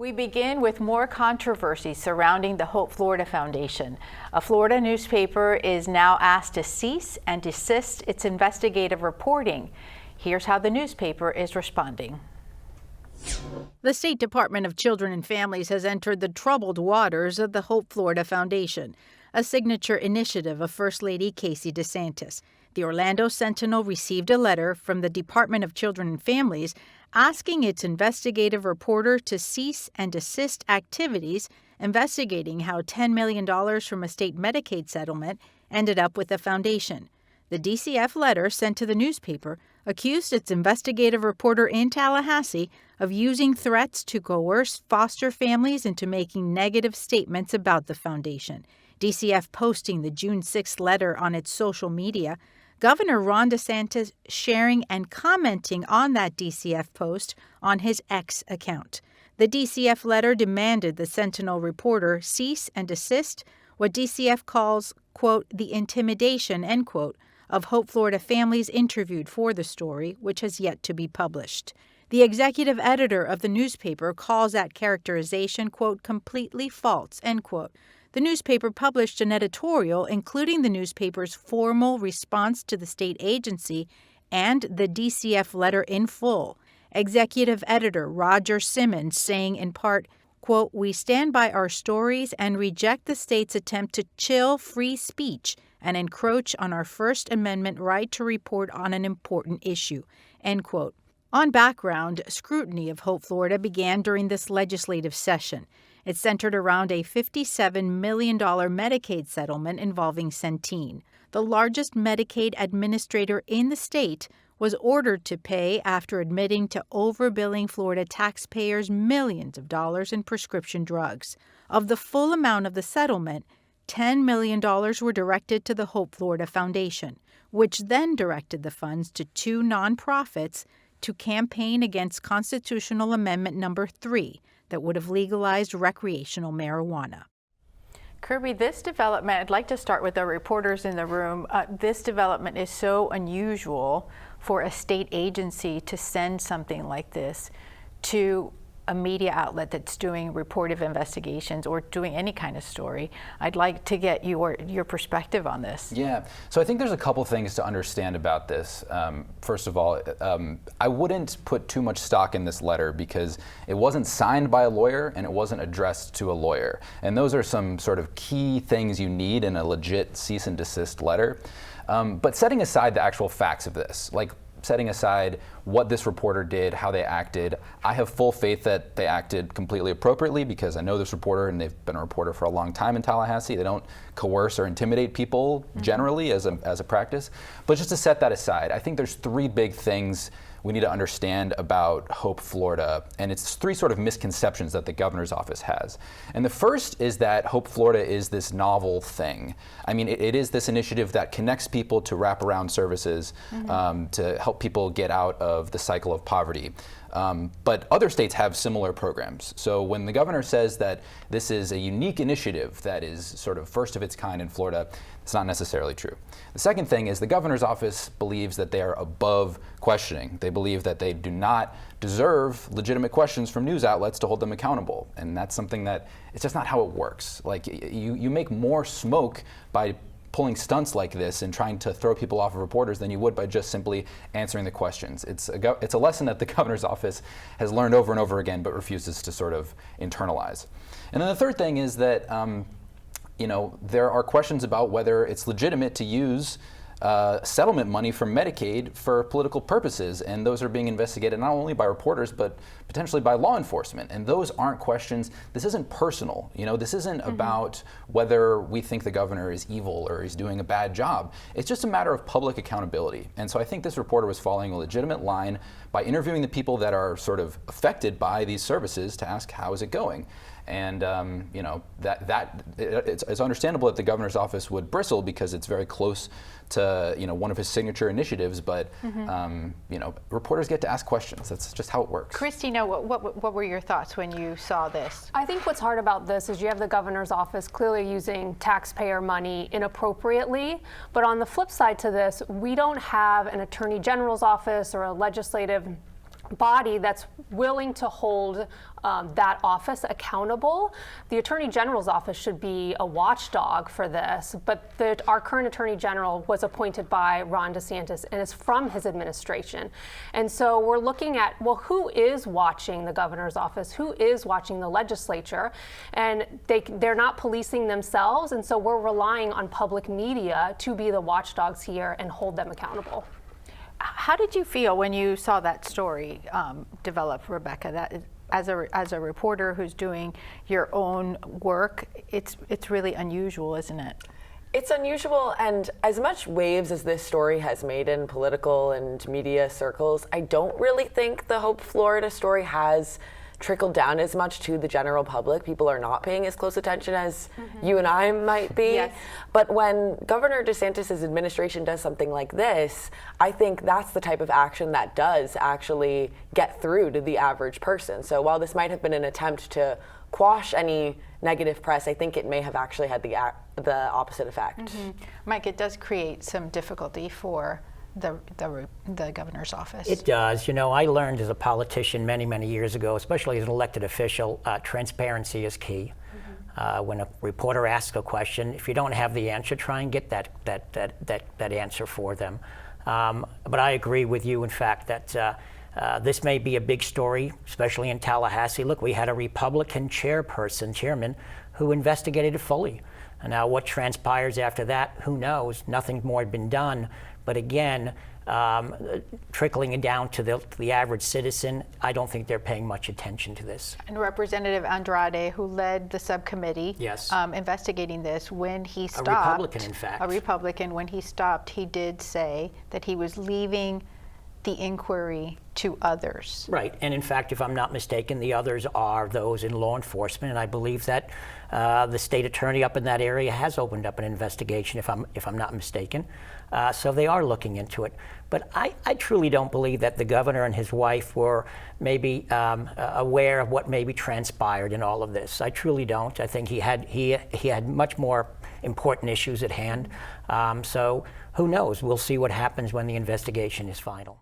We begin with more controversy surrounding the Hope Florida Foundation. A Florida newspaper is now asked to cease and desist its investigative reporting. Here's how the newspaper is responding. The State Department of Children and Families has entered the troubled waters of the Hope Florida Foundation, a signature initiative of First Lady Casey DeSantis. The Orlando Sentinel received a letter from the Department of Children and Families asking its investigative reporter to cease and desist activities investigating how $10 million from a state Medicaid settlement ended up with the foundation. The DCF letter sent to the newspaper accused its investigative reporter in Tallahassee of using threats to coerce foster families into making negative statements about the foundation. DCF posting the June 6th letter on its social media, Governor Ron DeSantis sharing and commenting on that DCF post on his X account. The DCF letter demanded the Sentinel reporter cease and desist what DCF calls, quote, the intimidation, end quote, of Hope Florida families interviewed for the story, which has yet to be published. The executive editor of the newspaper calls that characterization, quote, completely false, end quote. The newspaper published an editorial including the newspaper's formal response to the state agency and the DCF letter in full. Executive editor Roger Simmons saying in part, quote, we stand by our stories and reject the state's attempt to chill free speech and encroach on our First Amendment right to report on an important issue, end quote. On background, scrutiny of Hope Florida began during this legislative session. It centered around a $57 million Medicaid settlement involving Centene. The largest Medicaid administrator in the state was ordered to pay after admitting to overbilling Florida taxpayers millions of dollars in prescription drugs. Of the full amount of the settlement, $10 million were directed to the Hope Florida Foundation, which then directed the funds to two nonprofits to campaign against Constitutional Amendment Number 3 that would have legalized recreational marijuana. Kirby, this development, I'd like to start with the reporters in the room. This development is so unusual for a state agency to send something like this to a media outlet that's doing reportive investigations or doing any kind of story. I'd like to get your perspective on this. Yeah, so I think there's a couple things to understand about this. First of all, I wouldn't put too much stock in this letter because it wasn't signed by a lawyer and it wasn't addressed to a lawyer. And those are some sort of key things you need in a legit cease and desist letter. But setting aside the actual facts of this, like setting aside what this reporter did, how they acted, I have full faith that they acted completely appropriately because I know this reporter and they've been a reporter for a long time in Tallahassee. They don't coerce or intimidate people generally as a practice. But just to set that aside, I think there's three big things we need to understand about Hope Florida, and it's three sort of misconceptions that the governor's office has. And the first is that Hope Florida is this novel thing. I mean, it is this initiative that connects people to wraparound services to help people get out of the cycle of poverty. But other states have similar programs. So when the governor says that this is a unique initiative that is sort of first of its kind in Florida, it's not necessarily true. The second thing is the governor's office believes that they are above questioning. They believe that they do not deserve legitimate questions from news outlets to hold them accountable. And that's something that, it's just not how it works. Like you make more smoke by pulling stunts like this and trying to throw people off of reporters than you would by just simply answering the questions. It's a lesson that the governor's office has learned over and over again but refuses to sort of internalize. And then the third thing is that there are questions about whether it's legitimate to use settlement money from Medicaid for political purposes, and those are being investigated not only by reporters but potentially by law enforcement. And those aren't questions. This isn't personal. This isn't about whether we think the governor is evil or he's doing a bad job. It's just a matter of public accountability. And so I think this reporter was following a legitimate line by interviewing the people that are sort of affected by these services to ask, how is it going? And it's understandable that the governor's office would bristle because it's very close to one of his signature initiatives. But reporters get to ask questions. That's just how it works. Christina, what were your thoughts when you saw this? I think what's hard about this is you have the governor's office clearly using taxpayer money inappropriately. But on the flip side to this, we don't have an attorney general's office or a legislative body that's willing to hold that office accountable. The Attorney General's office should be a watchdog for this, but our current Attorney General was appointed by Ron DeSantis and is from his administration. And so we're looking at, well, who is watching the governor's office? Who is watching the legislature? And they're not policing themselves, and so we're relying on public media to be the watchdogs here and hold them accountable. How did you feel when you saw that story develop, Rebecca? That as a reporter who's doing your own work, it's really unusual, isn't it? It's unusual, and as much waves as this story has made in political and media circles, I don't really think the Hope Florida story has trickled down as much to the general public. People are not paying as close attention as you and I might be. Yes. But when Governor DeSantis' administration does something like this, I think that's the type of action that does actually get through to the average person. So while this might have been an attempt to quash any negative press, I think it may have actually had the opposite effect. Mike, it does create some difficulty for the governor's office. It does. You know, I learned as a politician many years ago, especially as an elected official, transparency is key. When a reporter asks a question, if you don't have the answer, try and get that answer for them. But I agree with you, in fact, that this may be a big story, especially in Tallahassee. Look, we had a Republican chairman, who investigated it fully. And now what transpires after that, who knows? Nothing more had been done. But again, trickling it down to the average citizen, I don't think they're paying much attention to this. And Representative Andrade, who led the subcommittee Yes. Investigating this, when he stopped— A Republican, in fact. A Republican, when he stopped, he did say that he was leaving the inquiry to others. Right, and in fact, if I'm not mistaken, the others are those in law enforcement, and I believe that the state attorney up in that area has opened up an investigation, if I'm not mistaken. So they are looking into it. But I truly don't believe that the governor and his wife were maybe aware of what maybe transpired in all of this. I truly don't. I think he had much more important issues at hand. So who knows? We'll see what happens when the investigation is final.